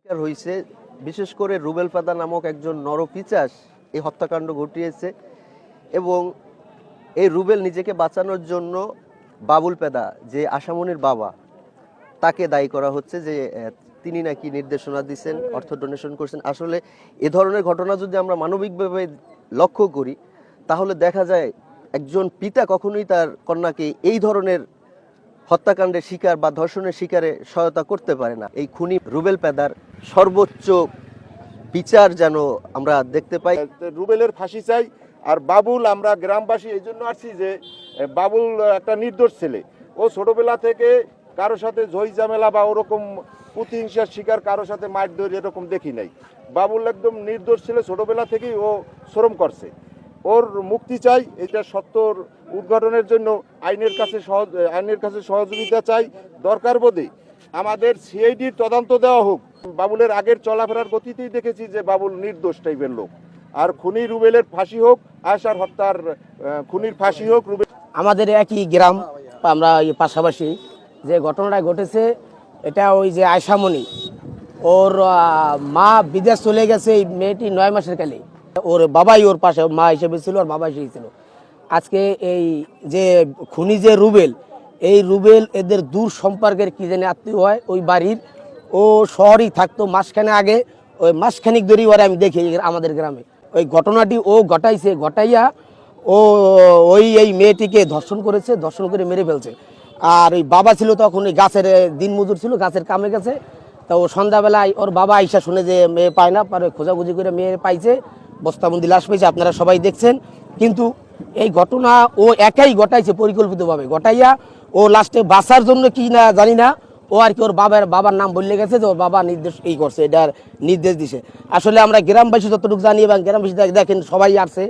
শিকার হয়েছে। বিশেষ করে রুবেল ফাদা নামক একজন নরপিশাচ এই হত্যাকাণ্ড ঘটিয়েছে এবং এই রুবেল নিজেকে বাঁচানোর জন্য বাবুল পেদা যে আশামনির বাবা তাকে দায়ী করা হচ্ছে যে তিনি নাকি নির্দেশনা দিচ্ছেন, অর্থ ডোনেশন করছেন। আসলে এ ধরনের ঘটনা যদি আমরা মানবিকভাবে লক্ষ্য করি তাহলে দেখা যায় একজন পিতা কখনোই তার কন্যাকে এই ধরনের হত্যাকাণ্ডের শিকার বা ধর্ষণের শিকারে সহায়তা করতে পারে না। এই খুনি রুবেল পেদার সর্বোচ্চ বিচার যেন আমরা দেখতে পাই। রুবেলের ফাঁসি চাই। আর বাবুল, আমরা গ্রামবাসী এই জন্য আসছি যে বাবুল একটা নির্দোষ ছেলে। ও ছোটবেলা থেকে কারো সাথে ঝই ঝামেলা বা ওরকম প্রতিহিংসার শিকার, কারো সাথে মারধর এরকম দেখি নাই। বাবুল একদম নির্দোষ ছেলে, ছোটবেলা থেকেই ও শ্রম করছে। ওর মুক্তি চাই। এটা সত্যর উদ্ঘাটনের জন্য আইনের কাছে সহযোগিতা চাই। দরকার বোধে আমাদের সিআইডির তদন্ত দেওয়া হোক। বাবুলের আগের চলাফেরার গতিতেই দেখেছি যে বাবুল নির্দোষ টাইপের লোক। আর খুনি রুবেলের ফাঁসি হোক, আয়শার হত্যার খুনির ফাঁসি হোক। রুবেল আমাদের একই গ্রাম, আমরা পাশাপাশি যে ঘটনাটা ঘটেছে এটা ওই যে আয়শামণি, ওর মা বিদেশ চলে গেছে এই মেয়েটি 9 মাসের কালে। ওর বাবাই ওর পাশে মা হিসেবে ছিল, ওর বাবা হিসেবে ছিল। আজকে এই যে খুনি যে রুবেল, এই রুবেল এদের দূর সম্পর্কের কি জানি আত্মীয় হয় ওই বাড়ির। ও শহরেই থাকতো মাসখানে আগে, ওই মাসখানিক ধরেই ওরা আমি দেখি আমাদের গ্রামে ওই ঘটনাটি ও ঘটাইয়া ও এই মেয়েটিকে ধর্ষণ করেছে, ধর্ষণ করে মেরে ফেলছে। আর ওই বাবা ছিল তখন ওই গাছের দিনমজুর ছিল, গাছের কামে গেছে। তো ও সন্ধ্যাবেলায় ওর বাবা আইসা শুনে যে মেয়ে পায় না, পরে খোঁজাখুঁজি করে মেয়ে পাইছে, বস্তাবন্দি লাশ পাইছে, আপনারা সবাই দেখছেন। কিন্তু এই ঘটনা ও একাই ঘটাইছে, পরিকল্পিতভাবে ঘটাইয়া ও লাস্টে বাঁচার জন্য কি না জানি না, ও আর কি ওর বাবার নাম বললে গেছে যে ওর বাবা নির্দেশ করছে, এটার নির্দেশ দিছে। আসলে আমরা গ্রামবাসী যতটুকু জানি এবং গ্রামবাসী দেখেন সবাই আসছে,